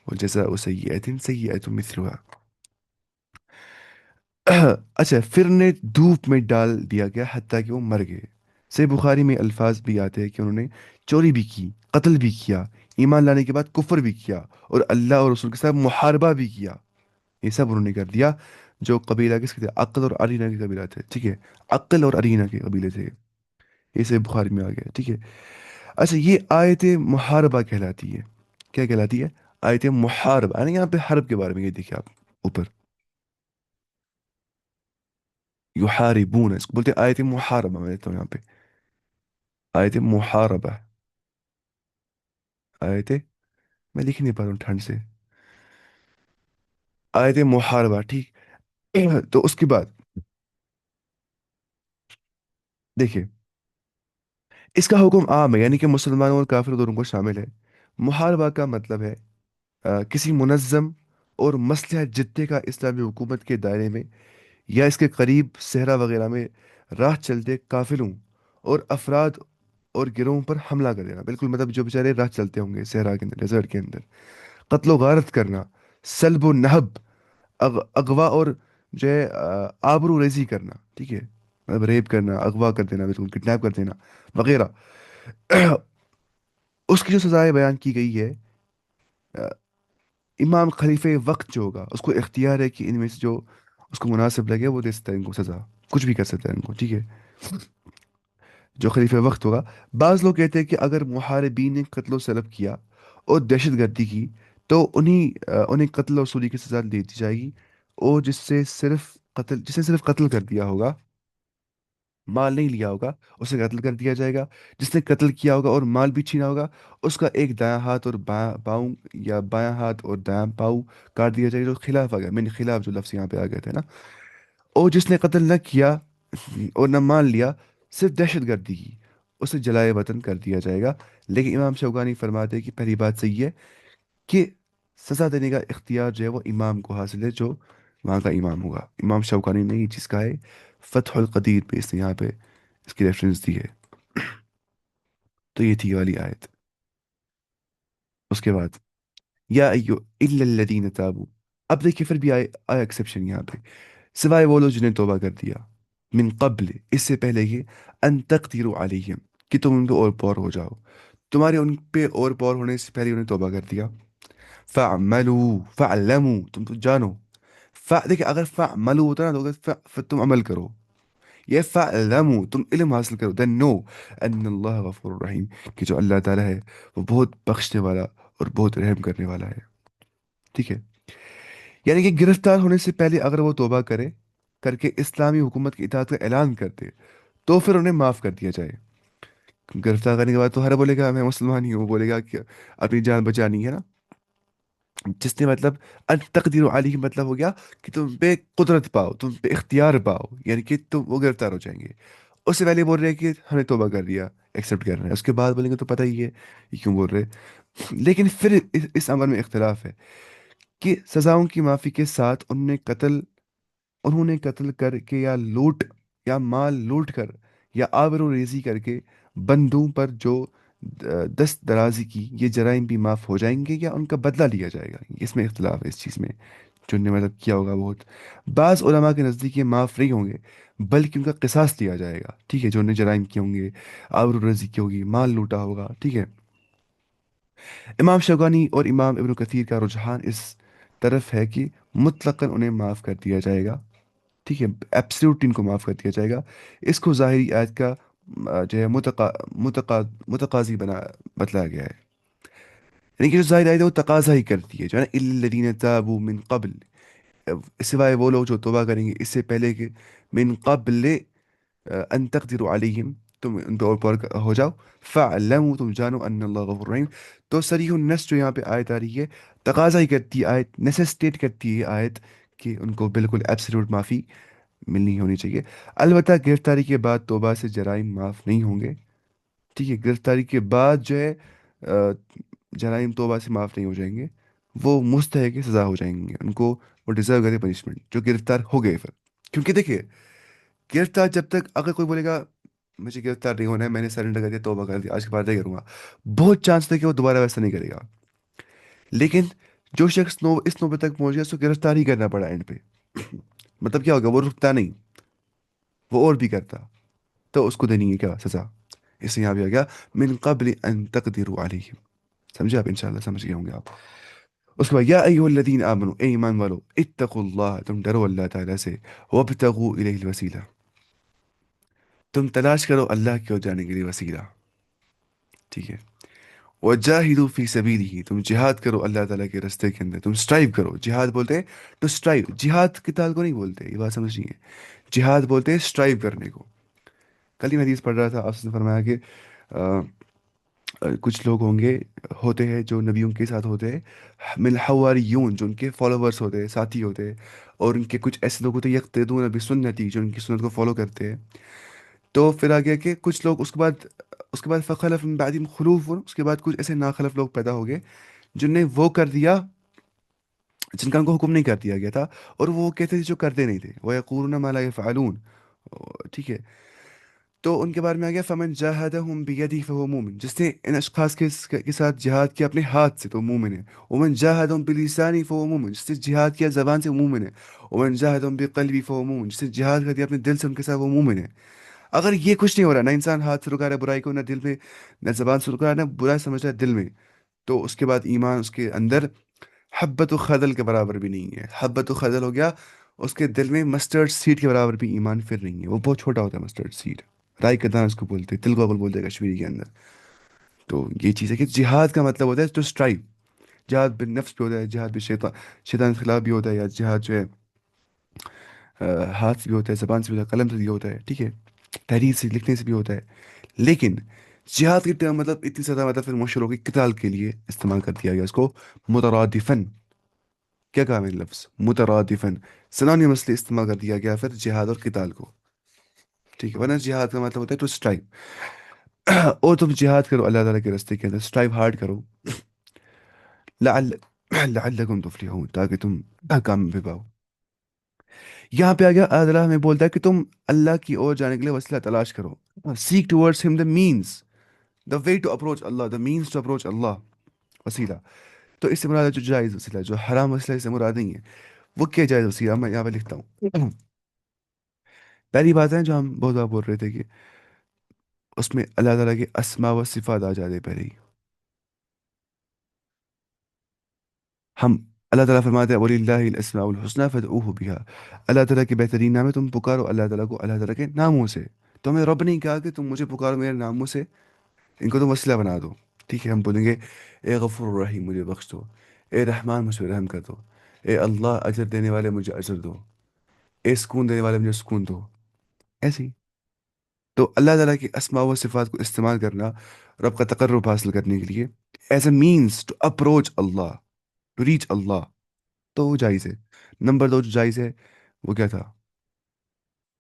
और जैसा उसे ये तुम मिथलुहा। अच्छा, फिर ने धूप में डाल दिया गया हत्ता कि वो मर गए। से बुखारी में अल्फाज भी आते हैं कि उन्होंने चोरी भी की, कत्ल भी किया, ईमान लाने के बाद कुफ्र भी किया, और अल्लाह और रसूल के साथ मुहारबा भी किया। ये सब उन्होंने कर दिया। जो कबीला किसके थे? अक्ल और अरीना के कबीला थे, ठीक है, अक्ल और अरीना के कबीले थे। ये से बुखारी में आ गया, ठीक है। अच्छा, ये आयत मुहारबा कहलाती है। क्या कहलाती है? आयत मुहारबा, यानी यहाँ पे हर्ब के बारे में, ये देखिए आप ऊपर, युहारिबून, इसको बोलते हैं आयत मुहारबा। मैं देता हूँ यहाँ पे, आयत मुहारबा, आयत, मैं लिख नहीं पा रहा हूँ ठंड से, आयत मुहारबा, ठीक। तो उसके बाद देखिए, इसका हुक्म आम है, यानी कि मुसलमानों और काफिर दोनों को शामिल है। मुहारबा का मतलब है किसी मुनज़्ज़म और मसलहत जिद्दे का इस्लामी हुकूमत के दायरे में या इसके करीब सहरा वगैरह में राह चलते काफिलों और अफराद और गिरोहों पर हमला कर देना। बिल्कुल, मतलब जो बेचारे राह चलते होंगे सहरा के अंदर, डेजर्ट के अंदर, कत्लो गारत करना, सल्ब व नहब, अगवा और जो है आबरू रेजी करना, ठीक है, मतलब रेप करना, अगवा कर देना, बिल्कुल किडनैप कर देना वगैरह। उसकी जो सजाएं बयान की गई है, अ, इमाम खलीफे वक्त जो होगा उसको इख्तियार है कि इनमें से जो उसको मुनासिब लगे वो दे सकता है इनको सजा, कुछ भी कर सकता है इनको, ठीक है, जो खलीफे वक्त होगा। बाज़ लोग कहते हैं कि अगर मुहारिबीन ने कत्ल सलब किया और दहशत गर्दी की, तो उन्हें कत्ल और सूली की सजा दे दी जाएगी। और जिसने सिर्फ कत्ल कर दिया होगा, माल नहीं लिया होगा, उसे कत्ल कर दिया जाएगा। जिसने कत्ल किया होगा और माल भी छीना होगा, उसका एक दायां हाथ और बायां पाँव, या बायां हाथ और दायां पाँव काट दिया जाएगा। जो खिलाफ आ गया, मैंने खिलाफ जो लफ्ज़ यहाँ पे आ गए थे ना। और जिसने कत्ल न किया और न माल लिया, सिर्फ दहशत गर्दी की, उसे जलाए वतन कर दिया जाएगा। लेकिन इमाम शौकानी फरमाते हैं कि पहली बात सही है कि सजा देने का इख्तियार जो है वो इमाम को हासिल है, जो वहाँ का इमाम होगा। इमाम शौकानी ने ये चीज़ कहा है, फतहुल कदीर पे इसने यहाँ पे इसकी रेफरेंस दी है। तो ये थी ये वाली आयत। उसके बाद या अय्यो इल्लल्लज़ीन ताबू, अब देखिए फिर भी आए आया एक्सेप्शन यहाँ पे, सिवाय वो लोग जिन्हें तौबा कर दिया, मिन कब्ल, इससे पहले कि अन तक़दीरु अलैहिम, कि तुम उन पे और पार हो जाओ, तुम्हारे उन पे और पार होने से पहले उन्हें तौबा कर दिया। फ़अमलू फ़अलमू, तुम तो जानो। देखिए, अगर फ़अमलू होता ना तो फिर तुम अमल करो। ये फ़अलमू, तुम इल्म हासिल करो, देन नो अन्नल्लाह गफूरुर रहीम, कि जो अल्लाह ताला है वो बहुत बख्शने वाला और बहुत रहम करने वाला है, ठीक है। यानी कि गिरफ्तार होने से पहले अगर वो तौबा करे, करके इस्लामी हुकूमत की इताअत का ऐलान करते, तो फिर उन्हें माफ़ कर दिया जाए। गिरफ्तार करने के बाद तो हर बोलेगा मैं मुसलमान ही हूँ, बोलेगा कि अपनी जान बचानी है ना। जिसने मतलब अन तकदीर अली मतलब हो गया कि तुम पे कुदरत पाओ, तुम पे इख्तियार पाओ, यानी कि तुम वो गिरफ्तार हो जाएंगे। उससे पहले बोल रहे हैं कि हमने तौबा कर दिया, एक्सेप्ट कर रहे हैं, उसके बाद बोलेंगे तो पता ही है ये क्यों बोल रहे हैं। लेकिन फिर इस अमर में इख्तलाफ है कि सजाओं की माफ़ी के साथ उन्होंने कत्ल करके या लूट या माल लूट कर या आबरू रेजी करके बंदों पर जो दस्त दराजी की, ये जराइम भी माफ़ हो जाएंगे या उनका बदला लिया जाएगा? इसमें इख्तलाफ है इस चीज़ में। जो उनने मतलब किया होगा बहुत। बाज़ उलमा के नज़दीक ये माफ़ नहीं होंगे, बल्कि उनका किसास लिया जाएगा, ठीक है, जो उन्हें जराइम किए होंगे, आबरू रज़ी की होगी, माल लूटा होगा, ठीक है। इमाम शौकानी और इमाम इब्न कसीर का रुझान इस तरफ है कि मुतलकन उन्हें माफ़ कर दिया जाएगा, ठीक है, एब्सोल्यूट इनको माफ़ कर दिया जाएगा। इसको ज़ाहिरी आयत का जो है मुतका मुतकाजी बना बतलाया गया है। यानी कि जो ज़ाहिर आयत है वो तकाजा ही करती है, जो है ना, इल्लज़ीना ताबू मिन क़ब्ल, सिवाय वो लोग जो तौबा करेंगे इससे पहले कि मिन क़ब्ल अन तक़दिरु अलैहिम, तुम उन पे और पार हो जाओ, फ़अलमू, तुम जानो, अन्नल्लाह गफूर रहीम। तो सरीहुन नस जो यहाँ पे आयत आ रही है, तकाजा ही करती है आयत, नेसेसिटेट करती है आयत कि उनको बिल्कुल एब्सोल्यूट माफ़ी मिलनी होनी चाहिए। अलबत्ता गिरफ्तारी के बाद तौबा से जराइम माफ़ नहीं होंगे, ठीक है, गिरफ्तारी के बाद जो है जराइम तौबा से माफ़ नहीं हो जाएंगे, वो मुस्तहक सज़ा हो जाएंगे उनको, वो डिज़र्व करे पनिशमेंट, जो गिरफ्तार हो गए फिर। क्योंकि देखिए, गिरफ्तार जब तक, अगर कोई बोलेगा मुझे गिरफ्तार नहीं होना है, मैंने सरेंडर कर दिया, तौबा कर दिया, आज के बाद नहीं करूंगा, बहुत चांस है कि वो दोबारा वैसा नहीं करेगा। लेकिन जो शख्स इस नौबत तक पहुंच गया, उसको गिरफ्तार ही करना पड़ा एंड पे। मतलब क्या होगा, वो रुकता नहीं, वो और भी करता, तो उसको देनी है क्या सजा। इसलिए यहाँ भी आ गया मिन क़ब्ल अन तक़दिरु अलैहिम। समझे आप, इंशाल्लाह समझ गए होंगे आप। उसके बाद या अय्युहल्लज़ीना आमनू, ए ईमान वालो, इत्तक़ुल्लाह, तुम डरो अल्लाह ताला से, वब्तगू इलैहिल वसीला, तुम तलाश करो अल्लाह की ओर जाने के लिए वसीला, ठीक है। वजाहिदू फी सबीलिही, तुम जिहाद करो अल्लाह ताला के रास्ते के अंदर, तुम स्ट्राइव करो, जिहाद बोलते हैं टू स्ट्राइव, जिहाद किताल को नहीं बोलते, ये बात समझिए, जिहाद बोलते हैं स्ट्राइव करने को। कल ही मैं हदीस पढ़ रहा था, आपसे फरमाया कि कुछ लोग होंगे, होते हैं जो नबियों के साथ होते हैं, मिल हवारियून, जो उनके फॉलोवर्स होते हैं, साथी होते हैं, और उनके कुछ ऐसे लोग होते हैं यक्तदून नबी सुन्नती, जो उनकी सुन्नत को फॉलो करते हैं। तो फिर आ गया कि कुछ लोग उसके बाद फ़खलफ़ मिन बअदिहिम खुलूफ़ुन, उसके बाद कुछ ऐसे नाखलफ लोग पैदा हो गए जिनने वो कर दिया जिनका उनको हुक्म नहीं कर दिया गया था, और वो कहते थे जो करते नहीं थे, वो यक़ूलून मा ला यफ़अलून, ठीक है। तो उनके बारे में आ गया फमन जाहदहुम बियदिही फहुव मोमिन, जिसने इन अशखास के साथ जिहाद किया अपने हाथ से तो मोमिन है। वमन जाहदहुम बिलिसानी फहुव मोमिन, जिसने जिहाद किया जबान से, वो मोमिन है। वमन जाहदहुम बिक़ल्बी फहुव मोमिन, जिसने जिहाद कर दिया अपने दिल से उनके साथ, वो मोमिन है। अगर ये कुछ नहीं हो रहा, ना इंसान हाथ से रुका रहा है बुराई को, ना दिल में, ना जबान से रुका रहा है, ना बुरा समझ रहा है दिल में, तो उसके बाद ईमान उसके अंदर हब्बत खदल के बराबर भी नहीं है। हब्बत खदल हो गया, उसके दिल में मस्टर्ड सीड के बराबर भी ईमान फिर नहीं है, वो बहुत छोटा होता है मस्टर्ड सीड, राई का दाना उसको बोलते हैं, तिल गोबल बोलते हैं कश्मीरी के अंदर। तो ये चीज़ है कि जिहाद का मतलब होता है टू स्ट्राइव। जिहाद बिन नफ्स भी होता है, जिहाद भी शैतान के खिलाफ भी होता है, या जिहाद जो है हाथ से भी होता है, जबान से भी होता है, कलम से भी होता है, ठीक है, तहरीर से लिखने से भी होता है। लेकिन जिहाद की टर्म मतलब इतनी ज़्यादा, मतलब फिर मुश्किल हो गई, किताल के लिए इस्तेमाल कर दिया गया इसको, मुतरादिफन। क्या कहा मैंने लफ्ज़ मुतरादिफन, सिनोनिमसली इस्तेमाल कर दिया गया फिर जिहाद और किताल को, ठीक है। वरना जिहाद का मतलब होता है टू स्ट्राइव। और तुम जिहाद करो अल्लाह ताला के रास्ते के अंदर, स्ट्राइव हार्ड करो, लअल लअल्लकुम तुफलिहून, ताकि तुम काम में पाओ। यहाँ पे आ गया, अल्लाह हमें बोलता है कि तुम अल्लाह की ओर जाने के लिए वसीला तलाश करो, seek towards him the means, the way to approach Allah, the means to approach Allah, वसीला। तो इससे मुराद है जो जायज़ वसीला, जो हराम वसीला इससे मुराद नहीं है। वो क्या जायज़ वसीला, मैं यहाँ पे लिखता हूँ। पहली बात है जो हम बहुत बार बोल रहे थे कि उसमें अल्लाह ताला के अस्मा व सिफ़ात आ जाते पहले ही। हम, अल्लाह ताला फरमाते हैं वलिल्लाहिल अस्माउल हुस्ना फदऊहु बिहा, अल्लाह ताला के बेहतरीन नाम है, तुम पुकारो अल्लाह ताला को अल्लाह ताला के नामों से। तो हमें रब नहीं कहा कि तुम मुझे पुकारो मेरे नामों से, इनको तुम वसीला बना दो, ठीक है। हम बोलेंगे ए गफूर रहीम, मुझे बख्श दो, ए रहमान, मुझ पर रहम कर दो, ए अल्लाह अजर देने वाले, मुझे अजर दो, ए सुकून देने वाले, मुझे सुकून दो, ऐसे ही। तो अल्लाह ताला की अस्मा व सिफ़ात को इस्तेमाल करना रब का तकर्रुब हासिल करने के लिए, as a means to approach Allah, to reach Allah, तो वो जायज़ है। नंबर दो जो जायज़ है, वो क्या था,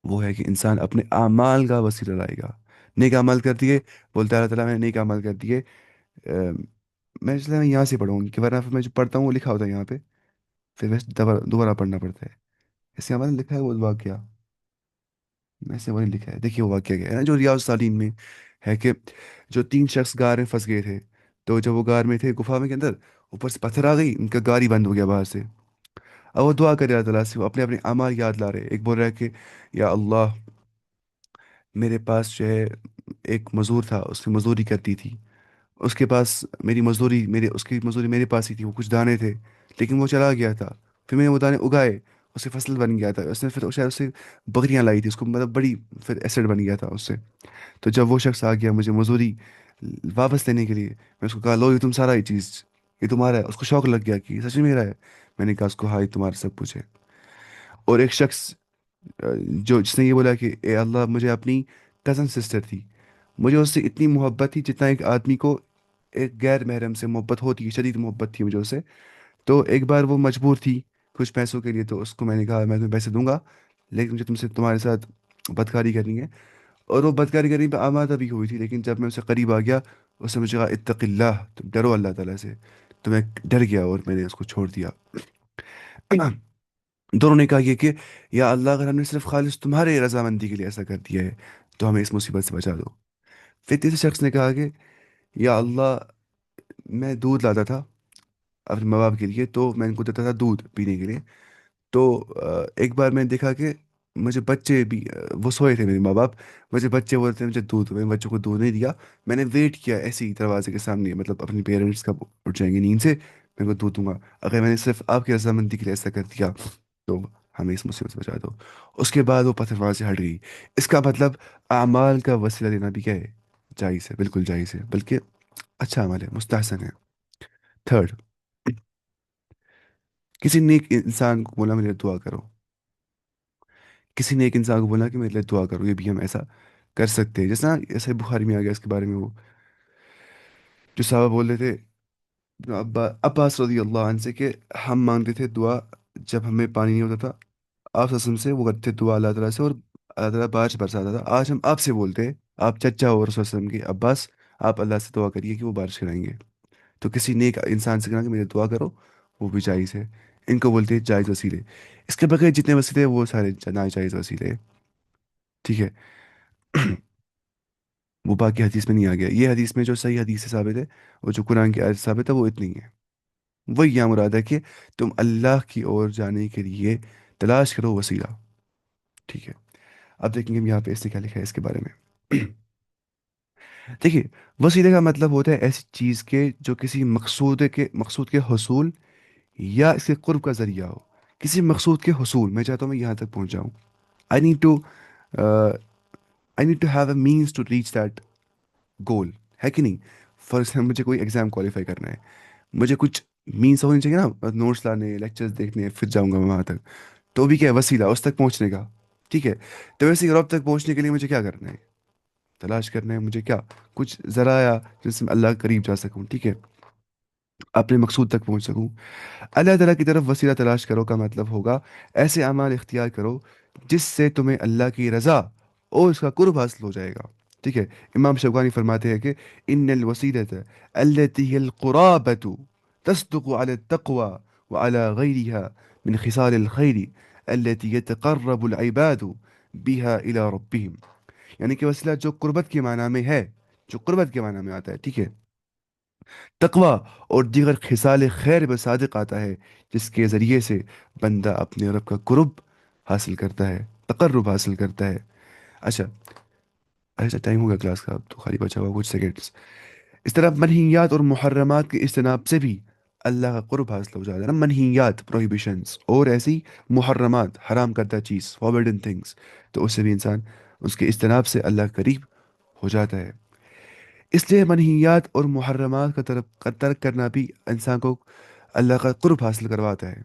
वो है कि इंसान अपने आमाल का वसीला लाएगा। नेक अमल कर दिए, बोलता है अल्लाह ताला मैंने नेक अमल कर दिए, मैं इसलिए मैं यहाँ से पढ़ूँगी कि वरना फिर मैं जो पढ़ता हूँ वो लिखा होता है यहाँ पे, फिर वैसे दोबारा दोबारा पढ़ना पड़ता है। इससे हमारा लिखा है वो वाक्य, वैसे वही लिखा है, देखिए वो वाक्य क्या है ना, जो रियाज सालीन में है कि जो तीन शख्स गार में फंस गए थे, तो जब वो गार में थे गुफा में के अंदर, ऊपर से पत्थर आ गई, उनका गार ही बंद हो गया बाहर से। اب وہ دعا کر رہا اللہ تعالیٰ سے، وہ اپنے اپنے اعمال یاد لا رہے، ایک بول رہا ہے کہ یا اللہ، میرے پاس جو ہے ایک مزدور تھا، اس نے مزدوری کرتی تھی، اس کے پاس میری مزدوری، اس کی مزدوری میرے پاس ہی تھی، وہ کچھ دانے تھے، لیکن وہ چلا گیا تھا، پھر میں نے وہ دانے اگائے، اس سے فصل بن گیا تھا، اس نے پھر شاید اس سے بکریاں لائی تھی، اس کو مطلب بڑی پھر ایسڈ بن گیا تھا اس سے. تو جب وہ شخص آ گیا مجھے مزدوری واپس لینے کے لیے، میں اس کو کہا لو یہ تم سارا یہ چیز، یہ تمہارا ہے. اس کو شوق لگ گیا کہ یہ سچ میں میرا ہے. میں نے کہا اس کو ہاں یہ تمہارا سب کچھ ہے. اور ایک شخص جو جس نے یہ بولا کہ اے اللہ، مجھے اپنی کزن سسٹر تھی، مجھے اس سے اتنی محبت تھی جتنا ایک آدمی کو ایک غیر محرم سے محبت ہوتی ہے، شدید محبت تھی مجھے اس سے. تو ایک بار وہ مجبور تھی کچھ پیسوں کے لیے، تو اس کو میں نے کہا میں تمہیں پیسے دوں گا، لیکن مجھے تمہارے ساتھ بدکاری کرنی ہے. اور وہ بدکاری کرنے پہ آمادہ بھی ہوئی تھی، لیکن جب میں اسے قریب آ گیا، اس نے مجھے کہا اتق اللہ، تم ڈرو اللہ تعالیٰ سے. تو میں ڈر گیا اور میں نے اس کو چھوڑ دیا. دونوں نے کہا یہ کہ یا اللہ، اگر ہم نے صرف خالص تمہارے رضامندی کے لیے ایسا کر دیا ہے تو ہمیں اس مصیبت سے بچا دو. پھر تیسرے شخص نے کہا کہ یا اللہ، میں دودھ لاتا تھا اپنے ماں باپ کے لیے، تو میں ان کو دیتا تھا دودھ پینے کے لیے. تو ایک بار میں نے دیکھا کہ مجھے بچے بھی وہ سوئے تھے میرے ماں باپ، مجھے بچے بولتے ہیں مجھے دودھ، میں نے بچوں کو دودھ نہیں دیا. میں نے ویٹ کیا ایسے ہی دروازے کے سامنے، مطلب اپنے پیرنٹس کب اٹھ جائیں گے نیند سے، میں ان کو دودھ دوں گا. اگر میں نے صرف آپ کی رضامندی کے لیے ایسا کر دیا تو ہمیں اس مصیبت سے بچا دو. اس کے بعد وہ پتھر وہاں سے ہٹ گئی. اس کا مطلب اعمال کا وسیلہ دینا بھی کیا ہے؟ جائز ہے، بالکل جائز ہے، بلکہ اچھا عمل ہے، مستحسن ہے. تھرڈ، کسی نیک انسان کو بولا میرے لیے دعا کرو. کسی نے ایک انسان کو بولا کہ میرے لیے دعا کرو، یہ بھی ہم ایسا کر سکتے ہیں. جیسا ایسے بخاری میں آ گیا اس کے بارے میں، وہ جو صحابہ بول رہے تھے عباس رضی اللہ عنہ سے کہ ہم مانگتے تھے دعا جب ہمیں پانی نہیں ہوتا تھا، آپ وسلم سے وہ کرتے تھے دعا اللہ تعالیٰ سے، اور اللہ تعالیٰ بارش برساتا تھا. آج ہم آپ سے بولتے ہیں، آپ چچا ہو رسول وسلم کے، عباس، آپ اللہ سے دعا کریے کہ وہ بارش کرائیں گے. تو کسی نیک انسان سے کہنا کہ میرے دعا کرو، وہ بھی جائز ہے. ان کو بولتے ہیں جائز وسیلے. اس کے بغیر جتنے وسیلے ہیں وہ سارے ناجائز وسیلے ہیں. ٹھیک ہے. وہ باقی حدیث میں نہیں آ گیا. یہ حدیث میں جو صحیح حدیث سے ثابت ہے، وہ جو قرآن کی آیت سے ثابت ہے، وہ اتنی ہے. وہی یہاں مراد ہے کہ تم اللہ کی اور جانے کے لیے تلاش کرو وسیلہ. ٹھیک ہے. اب دیکھیں گے ہم یہاں پہ اس نے کیا لکھا ہے اس کے بارے میں. دیکھیے، وسیلے کا مطلب ہوتا ہے ایسی چیز کے جو کسی مقصود کے حصول یا اس کے قرب کا ذریعہ ہو. کسی مقصود کے حصول، میں چاہتا ہوں میں یہاں تک پہنچ جاؤں. I need to I need to have a means to reach that goal, ہے کہ نہیں؟ فار ایگزامپل مجھے کوئی ایگزام کوالیفائی کرنا ہے، مجھے کچھ مینس ہونی چاہیے نا، نوٹس لانے، لیکچرز دیکھنے، پھر جاؤں گا میں وہاں تک. تو بھی کیا ہے؟ وسیلہ اس تک پہنچنے کا. ٹھیک ہے. تو ویسے ہی رب تک پہنچنے کے لیے مجھے کیا کرنا ہے؟ تلاش کرنا ہے مجھے کیا؟ کچھ ذرائع جس سے میں اللہ کے قریب جا سکوں. ٹھیک ہے، اپنے مقصود تک پہنچ سکوں. اللہ تعالیٰ کی طرف وسیلہ تلاش کرو کا مطلب ہوگا ایسے اعمال اختیار کرو جس سے تمہیں اللہ کی رضا اور اس کا قرب حاصل ہو جائے گا. ٹھیک ہے. امام شوکانی فرماتے ہیں کہ ان الوسیلۃ التي هي القرابۃ تصدق على التقوى وعلى غيرها من خصال الخير التي يتقرب العباد بها الى ربهم. یعنی کہ وسیلہ جو قربت کے معنی میں ہے، جو قربت کے معنی میں آتا ہے، ٹھیک ہے، تقوی اور دیگر خصال خیر میں صادق آتا ہے، جس کے ذریعے سے بندہ اپنے رب کا قرب حاصل کرتا ہے، تقرب حاصل کرتا ہے. اچھا. اچھا، ٹائم ہو گیا کلاس کا، اب تو خالی بچا ہوا کچھ سیکنڈس. اس طرح منہیات اور محرمات کے اجتناب سے بھی اللہ کا قرب حاصل ہو جاتا ہے نا. منہیات پروہیبیشنس، اور ایسی محرمات حرام کردہ چیز فاربیڈن تھنگس، تو اس سے بھی انسان اس کے اجتناب سے اللہ کے قریب ہو جاتا ہے. اس لیے منہیات اور محرمات کا ترک کرنا بھی انسان کو اللہ کا قرب حاصل کرواتا ہے.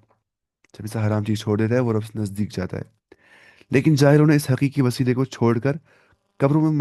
جب انسان حرام چیز چھوڑ دیتا ہے وہ رب سے نزدیک جاتا ہے. لیکن ظاہروں نے اس حقیقی وسیلے کو چھوڑ کر قبروں میں